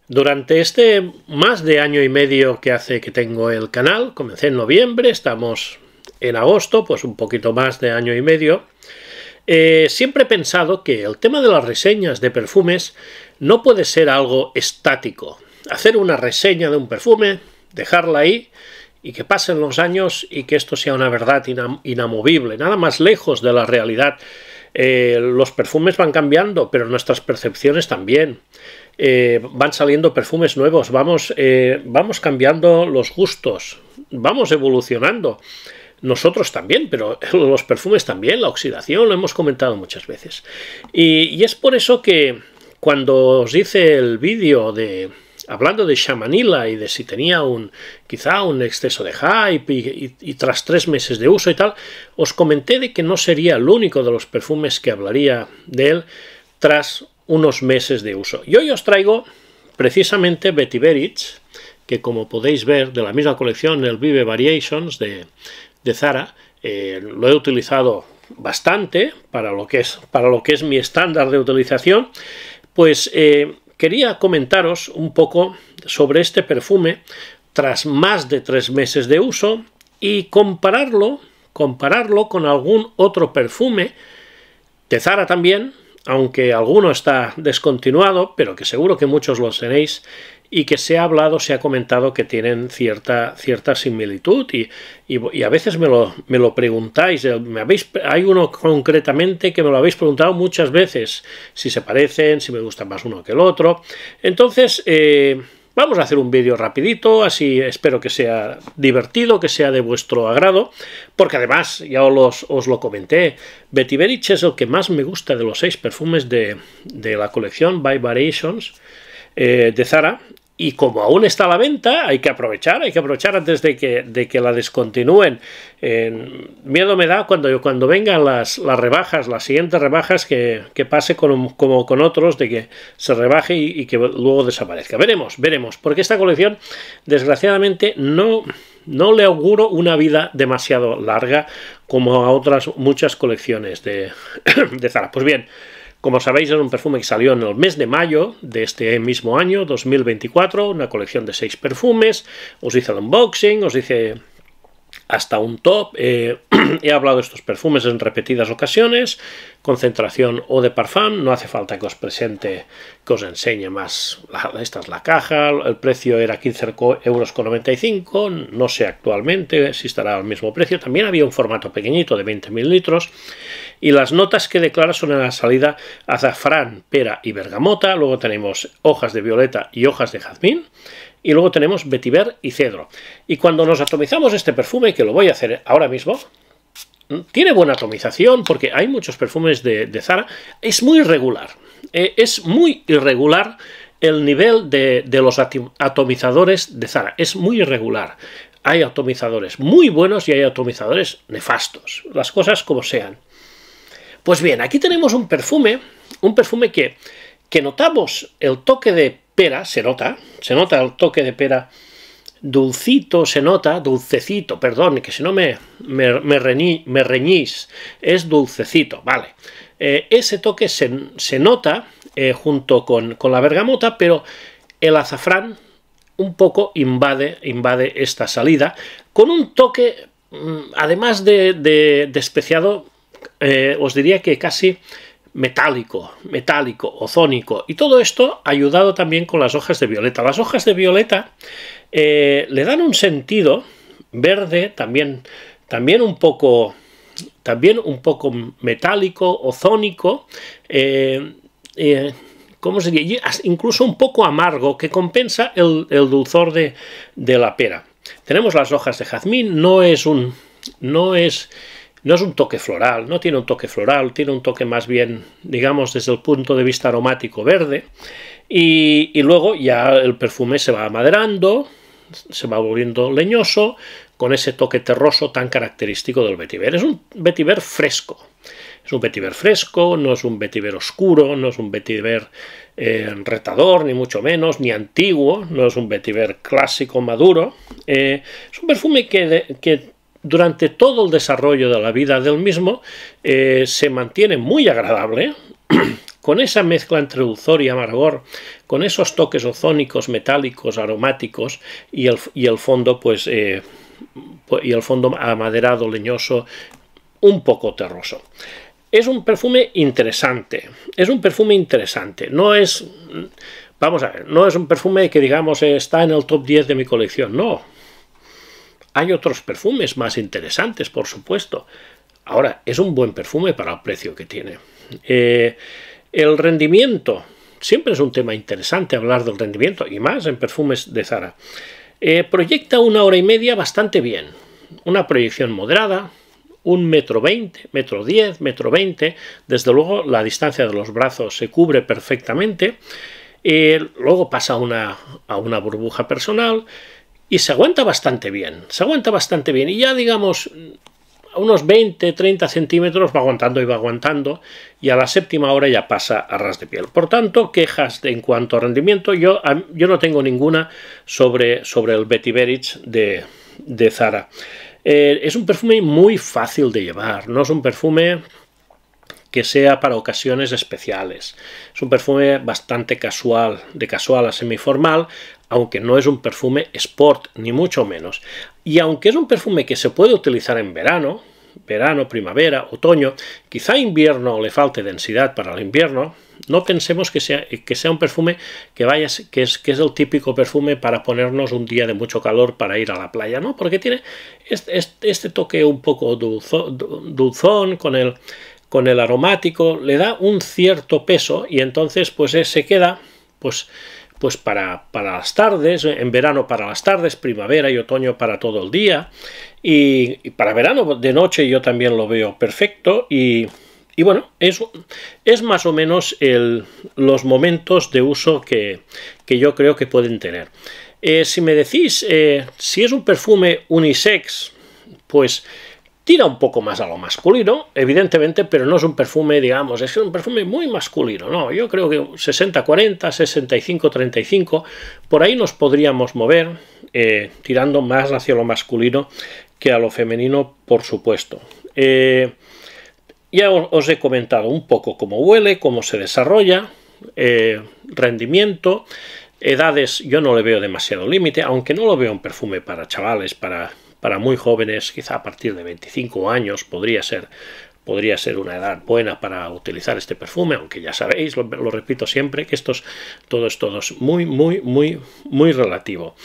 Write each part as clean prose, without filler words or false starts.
Durante este más de año y medio que hace que tengo el canal, comencé en noviembre, estamos en agosto, pues un poquito más de año y medio, siempre he pensado que el tema de las reseñas de perfumes no puede ser algo estático. Hacer una reseña de un perfume, dejarla ahí y que pasen los años y que esto sea una verdad inamovible, nada más lejos de la realidad. Los perfumes van cambiando, pero nuestras percepciones también. Van saliendo perfumes nuevos, vamos cambiando los gustos, vamos evolucionando. Nosotros también, pero los perfumes también, la oxidación, lo hemos comentado muchas veces. Y es por eso que cuando os hice el vídeo hablando de Chamanilla y de si tenía quizá un exceso de hype y tras 3 meses de uso y tal, os comenté de que no sería el único de los perfumes que hablaría de él tras unos meses de uso. Y hoy os traigo precisamente Vetiver X, que como podéis ver de la misma colección, el Vive Variations de Zara, lo he utilizado bastante para lo que es mi estándar de utilización. Pues quería comentaros un poco sobre este perfume tras más de 3 meses de uso y compararlo con algún otro perfume de Zara también, aunque alguno está descontinuado, pero que seguro que muchos lo tenéis y que se ha comentado que tienen cierta similitud y a veces me lo preguntáis. Hay uno concretamente que me lo habéis preguntado muchas veces, si se parecen, si me gusta más uno que el otro. Entonces, vamos a hacer un vídeo rapidito, así espero que sea divertido, que sea de vuestro agrado, porque además, ya os lo comenté, Vetiver X es el que más me gusta de los 6 perfumes de la colección By Variations de Zara, y como aún está a la venta, hay que aprovechar antes de que la descontinúen. Miedo me da cuando vengan las rebajas, las siguientes rebajas, que pase como con otros, de que se rebaje y que luego desaparezca. Veremos, porque esta colección, desgraciadamente, no le auguro una vida demasiado larga como a otras muchas colecciones de Zara. Pues bien, como sabéis, es un perfume que salió en el mes de mayo de este mismo año, 2024, una colección de 6 perfumes. Os hice el unboxing, os hice hasta un top. He hablado de estos perfumes en repetidas ocasiones. Concentración Eau de Parfum, no hace falta que os enseñe más. Esta es la caja, el precio era 15,95 €, no sé actualmente si estará al mismo precio. También había un formato pequeñito de 20 mililitros. Y las notas que declara son en la salida azafrán, pera y bergamota. Luego tenemos hojas de violeta y hojas de jazmín. Y luego tenemos vetiver y cedro. Y cuando nos atomizamos este perfume, que lo voy a hacer ahora mismo, tiene buena atomización, porque hay muchos perfumes de Zara. Es muy irregular. Es muy irregular el nivel de los atomizadores de Zara. Es muy irregular. Hay atomizadores muy buenos y hay atomizadores nefastos. Las cosas como sean. Pues bien, aquí tenemos un perfume que notamos el toque de pera, se nota el toque de pera dulcito, dulcecito, perdón, que si no me reñís, es dulcecito, vale. Ese toque se nota junto con la bergamota, pero el azafrán un poco invade esta salida, con un toque, además de especiado, os diría que casi metálico, ozónico, y todo esto ayudado también con las hojas de violeta. Las hojas de violeta le dan un sentido verde, también un poco metálico, ozónico, ¿cómo se diría? Incluso un poco amargo, que compensa el dulzor de la pera. Tenemos las hojas de jazmín, no es un toque floral, no tiene un toque floral, tiene un toque más bien, digamos, desde el punto de vista aromático verde, y luego ya el perfume se va amaderando, se va volviendo leñoso, con ese toque terroso tan característico del vetiver. Es un vetiver fresco. No es un vetiver oscuro, no es un vetiver retador, ni mucho menos, ni antiguo, no es un vetiver clásico maduro. Es un perfume que durante todo el desarrollo de la vida del mismo se mantiene muy agradable, con esa mezcla entre dulzor y amargor, con esos toques ozónicos, metálicos, aromáticos y el fondo, pues, y el fondo amaderado, leñoso, un poco terroso. Es un perfume interesante, no es, vamos a ver, no es un perfume que digamos está en el top 10 de mi colección, no. Hay otros perfumes más interesantes, por supuesto. Ahora, es un buen perfume para el precio que tiene. El rendimiento, siempre es un tema interesante hablar del rendimiento, y más en perfumes de Zara. Proyecta 1 hora y media bastante bien, una proyección moderada, 1,20 m, 1,10 m, 1,20 m, desde luego la distancia de los brazos se cubre perfectamente, luego pasa a una burbuja personal y se aguanta bastante bien, y ya digamos a unos 20-30 centímetros va aguantando, y a la 7ª hora ya pasa a ras de piel. Por tanto, quejas en cuanto a rendimiento yo no tengo ninguna sobre el Vetiver de Zara. Es un perfume muy fácil de llevar, no es un perfume que sea para ocasiones especiales. Es un perfume bastante casual, de casual a semiformal, aunque no es un perfume sport, ni mucho menos. Y aunque es un perfume que se puede utilizar en verano, primavera, otoño, quizá invierno le falte densidad para el invierno, no pensemos que sea un perfume que es el típico perfume para ponernos un día de mucho calor para ir a la playa, ¿no? Porque tiene este toque un poco dulzón con el aromático, le da un cierto peso y entonces pues se queda pues para las tardes, en verano para las tardes, primavera y otoño para todo el día, y para verano de noche yo también lo veo perfecto, y bueno, es más o menos los momentos de uso que yo creo que pueden tener. Si me decís si es un perfume unisex, pues tira un poco más a lo masculino, evidentemente, pero no es un perfume, digamos, es un perfume muy masculino, no, yo creo que 60-40, 65-35, por ahí nos podríamos mover, tirando más hacia lo masculino que a lo femenino, por supuesto. Ya os he comentado un poco cómo huele, cómo se desarrolla, rendimiento, edades, yo no le veo demasiado límite, aunque no lo veo un perfume para chavales, para muy jóvenes, quizá a partir de 25 años podría ser una edad buena para utilizar este perfume, aunque ya sabéis, lo repito siempre, que todo es muy relativo.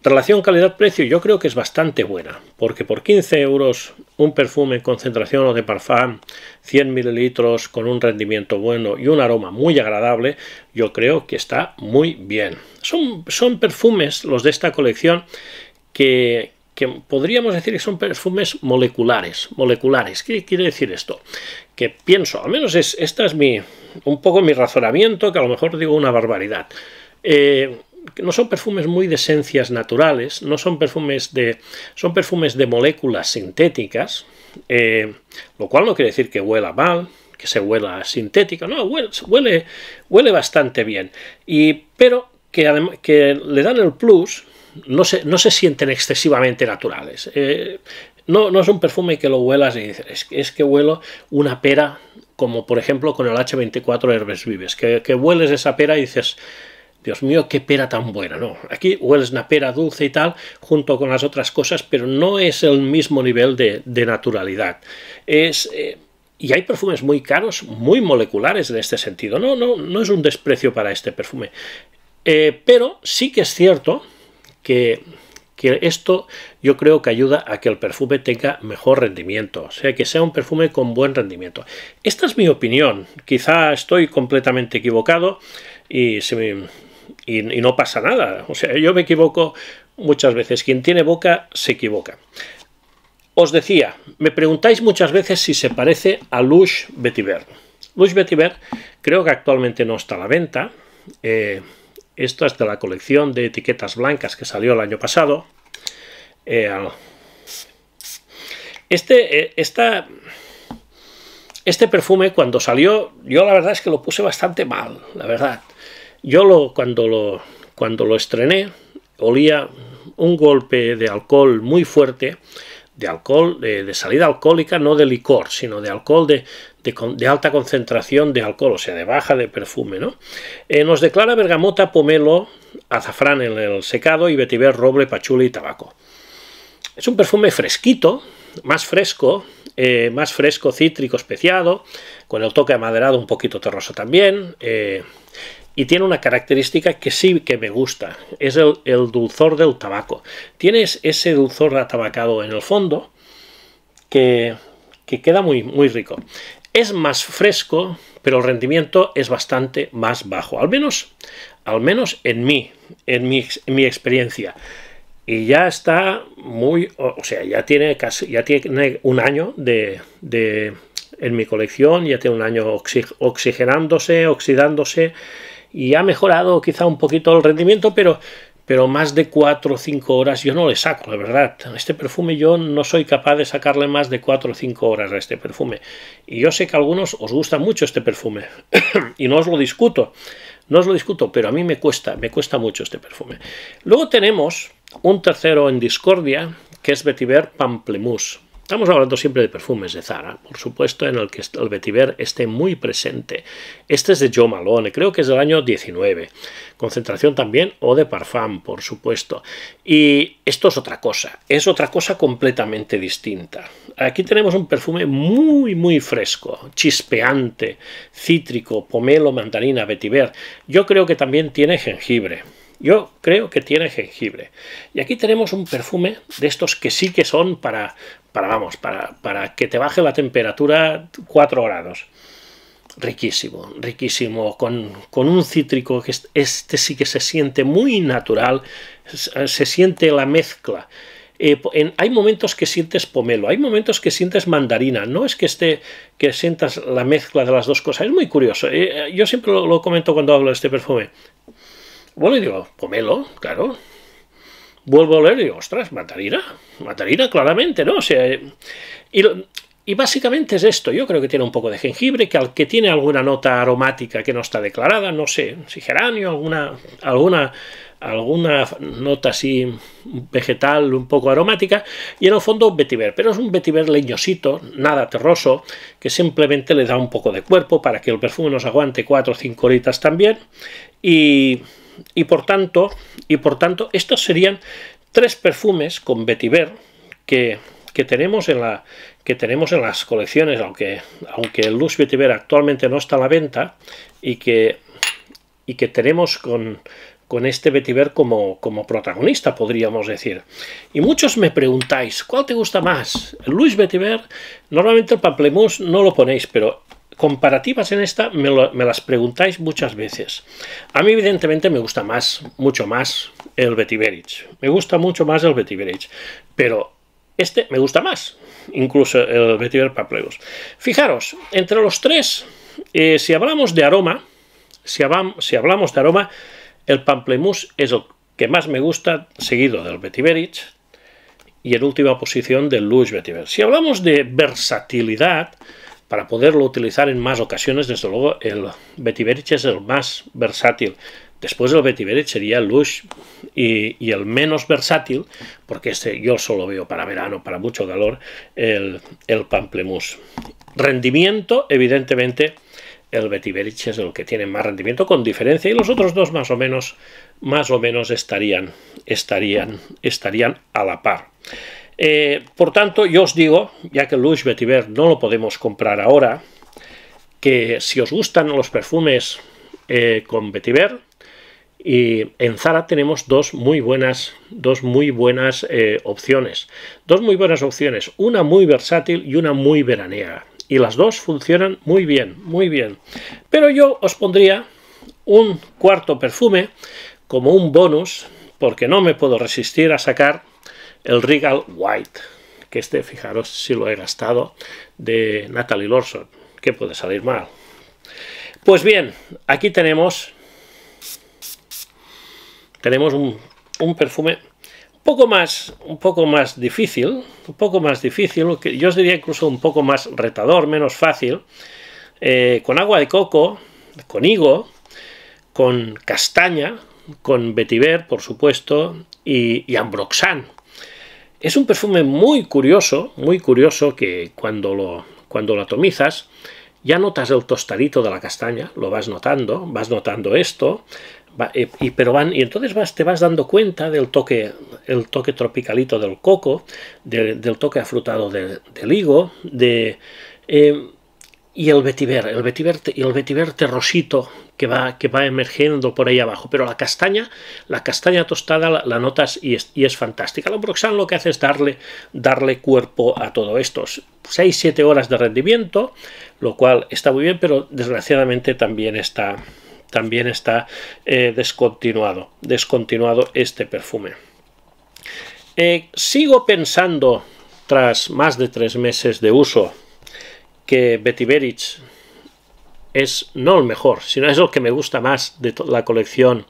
Relación calidad-precio yo creo que es bastante buena, porque por 15 euros un perfume en concentración o de parfum, 100 mililitros con un rendimiento bueno y un aroma muy agradable, yo creo que está muy bien. Son perfumes, los de esta colección, que podríamos decir que son perfumes moleculares. ¿Qué quiere decir esto? Que pienso, al menos esta es un poco mi razonamiento, que a lo mejor digo una barbaridad. No son perfumes muy de esencias naturales, no son perfumes de moléculas sintéticas, lo cual no quiere decir que huela mal, que se huela sintética, no, huele bastante bien, pero que le dan el plus. No se sienten excesivamente naturales. No es un perfume que lo huelas y dices, es que huelo una pera, como por ejemplo con el H24 Herbes Vives, que hueles esa pera y dices, Dios mío, qué pera tan buena. No, aquí hueles una pera dulce y tal, junto con las otras cosas, pero no es el mismo nivel de naturalidad. Y hay perfumes muy caros, muy moleculares en este sentido. No es un desprecio para este perfume. Pero sí que es cierto que esto yo creo que ayuda a que el perfume tenga mejor rendimiento, o sea, que sea un perfume con buen rendimiento. Esta es mi opinión, quizá estoy completamente equivocado y no pasa nada, o sea, yo me equivoco muchas veces, quien tiene boca se equivoca. Os decía, me preguntáis muchas veces si se parece a Lush Vetiver. Lush Vetiver creo que actualmente no está a la venta. Esto es de la colección de etiquetas blancas que salió el año pasado. Este perfume cuando salió, yo la verdad es que lo puse bastante mal, la verdad. Yo cuando lo estrené, olía un golpe de alcohol muy fuerte, alcohol, de salida alcohólica, no de licor, sino de alcohol de alta concentración de alcohol, o sea, de baja de perfume, ¿no? Nos declara bergamota, pomelo, azafrán en el secado y vetiver, roble, pachuli y tabaco. Es un perfume fresquito, más fresco, cítrico, especiado, con el toque amaderado un poquito terroso también, y tiene una característica que sí que me gusta, es el dulzor del tabaco. Tienes ese dulzor atabacado en el fondo que queda muy, muy rico. Es más fresco, pero el rendimiento es bastante más bajo, al menos en mi experiencia. Y ya está muy, o sea, ya tiene un año en mi colección, ya tiene un año oxigenándose, oxidándose, y ha mejorado quizá un poquito el rendimiento, pero más de 4 o 5 horas yo no le saco, la verdad. Este perfume yo no soy capaz de sacarle más de 4 o 5 horas a este perfume. Y yo sé que a algunos os gusta mucho este perfume, y no os lo discuto, pero a mí me cuesta mucho este perfume. Luego tenemos un tercero en discordia, que es Vetiver Pamplemousse. Estamos hablando siempre de perfumes de Zara, por supuesto, en el que el vetiver esté muy presente. Este es de Jo Malone, creo que es del año 19. Concentración también Eau de Parfum, por supuesto. Y esto es otra cosa completamente distinta. Aquí tenemos un perfume muy, muy fresco, chispeante, cítrico, pomelo, mandarina, vetiver. Yo creo que también tiene jengibre. Y aquí tenemos un perfume de estos que sí que son para que te baje la temperatura 4 grados. Riquísimo, riquísimo, con un cítrico que este sí que se siente muy natural, se siente la mezcla. Hay momentos que sientes pomelo, hay momentos que sientes mandarina, no es que sientas la mezcla de las dos cosas, es muy curioso. Yo siempre lo comento cuando hablo de este perfume. Bueno, y digo, pomelo, claro. Vuelvo a leer y digo, ostras, mandarina, claramente, ¿no? O sea, y básicamente es esto. Yo creo que tiene un poco de jengibre, que tiene alguna nota aromática que no está declarada, no sé, si geranio, alguna nota así vegetal un poco aromática, y en el fondo vetiver, pero es un vetiver leñosito, nada terroso, que simplemente le da un poco de cuerpo para que el perfume nos aguante 4 o 5 horitas también, y por tanto, estos serían 3 perfumes con vetiver que tenemos en las colecciones, aunque el Luxe Vetiver actualmente no está a la venta, y que tenemos con este vetiver como protagonista, podríamos decir. Y muchos me preguntáis, ¿cuál te gusta más? El Luxe Vetiver, normalmente el Pamplemousse no lo ponéis, pero comparativas en esta me las preguntáis muchas veces. A mí evidentemente me gusta mucho más el Vetiverich. Pero este me gusta más, incluso el Vetiver Pamplemousse. Fijaros, entre los 3, si hablamos de aroma, el Pamplemousse es el que más me gusta, seguido del Vetiverich, y en última posición del Luxe Vetiver. Si hablamos de versatilidad, para poderlo utilizar en más ocasiones, desde luego el Vetiverich es el más versátil. Después del Vetiverich sería el Luxe y el menos versátil, porque yo solo veo para verano, para mucho calor, el Pamplemousse. Rendimiento, evidentemente, el Vetiverich es el que tiene más rendimiento con diferencia, y los otros dos más o menos estarían a la par. Por tanto, yo os digo, ya que el Luxe Vetiver no lo podemos comprar ahora, que si os gustan los perfumes con vetiver, y en Zara tenemos dos muy buenas opciones. Una muy versátil y una muy veraniega. Y las dos funcionan muy bien, muy bien. Pero yo os pondría un cuarto perfume como un bonus, porque no me puedo resistir a sacar el Regal White, que fijaros si lo he gastado, de Natalie Lorson. ¿Qué puede salir mal? Pues bien, aquí tenemos un perfume un poco más difícil, que yo os diría incluso un poco más retador, menos fácil, con agua de coco, con higo, con castaña, con vetiver, por supuesto, y ambroxan. Es un perfume muy curioso que cuando lo atomizas ya notas el tostadito de la castaña, lo vas notando esto, y entonces te vas dando cuenta del toque, el toque tropicalito del coco, del toque afrutado del higo, y el vetiver terrosito que va emergiendo por ahí abajo. Pero la castaña tostada la notas y es fantástica. La Ambroxan lo que hace es darle cuerpo a todo esto. 6-7 horas de rendimiento, lo cual está muy bien, pero desgraciadamente también está descontinuado este perfume. Sigo pensando, tras más de 3 meses de uso, que Vetiver es no el mejor, sino es el que me gusta más de la colección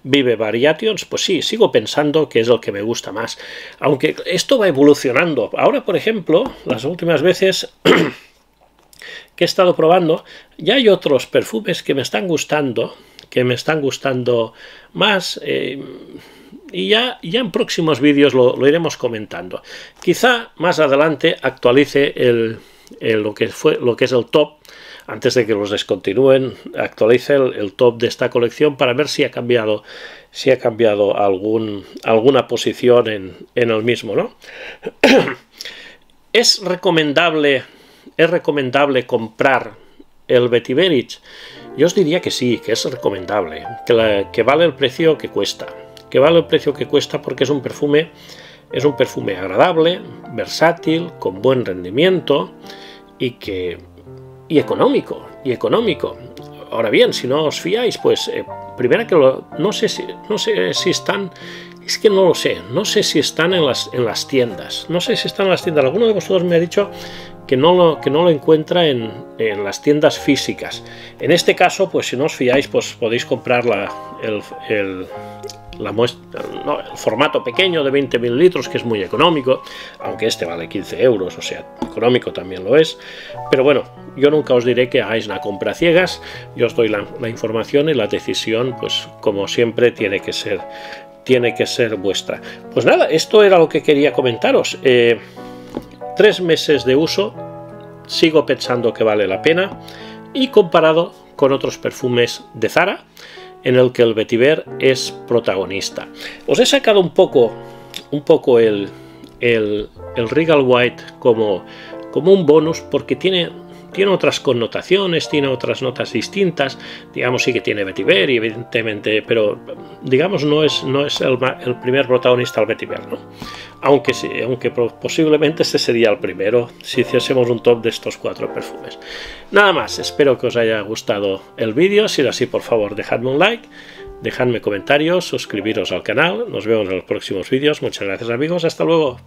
Vive Variations. Pues sí, sigo pensando que es el que me gusta más, aunque esto va evolucionando. Ahora, por ejemplo, las últimas veces que he estado probando, ya hay otros perfumes que me están gustando más, y ya en próximos vídeos lo iremos comentando. Quizá más adelante actualice lo que es el top, antes de que los descontinúen, actualice el top de esta colección para ver si ha cambiado alguna posición en el mismo, ¿no? ¿Es recomendable comprar el Vetiver? Yo os diría que sí, que es recomendable, que vale el precio que cuesta, porque es un perfume agradable, versátil, con buen rendimiento y económico. Ahora bien, si no os fiáis, pues primero que no sé si están, es que no lo sé, no sé si están en las tiendas, Alguno de vosotros me ha dicho que no lo encuentra en las tiendas físicas. En este caso, pues si no os fiáis, pues podéis comprar el formato pequeño de 20 mililitros, que es muy económico, aunque este vale 15 euros, o sea, económico también lo es. Pero bueno, yo nunca os diré que hagáis una compra a ciegas, yo os doy la información y la decisión, pues como siempre, tiene que ser vuestra. Pues nada, esto era lo que quería comentaros. 3 meses de uso, sigo pensando que vale la pena, y comparado con otros perfumes de Zara, en el que el Vetiver es protagonista. Os he sacado un poco el Regal White como un bonus, porque tiene otras connotaciones, tiene otras notas distintas. Digamos, sí que tiene Vetiver, y evidentemente, pero digamos no es el primer protagonista el Vetiver, ¿no? Aunque posiblemente este sería el primero si hiciésemos un top de estos 4 perfumes. Nada más, espero que os haya gustado el vídeo. Si es así, por favor, dejadme un like, dejadme comentarios, suscribiros al canal. Nos vemos en los próximos vídeos. Muchas gracias, amigos, hasta luego.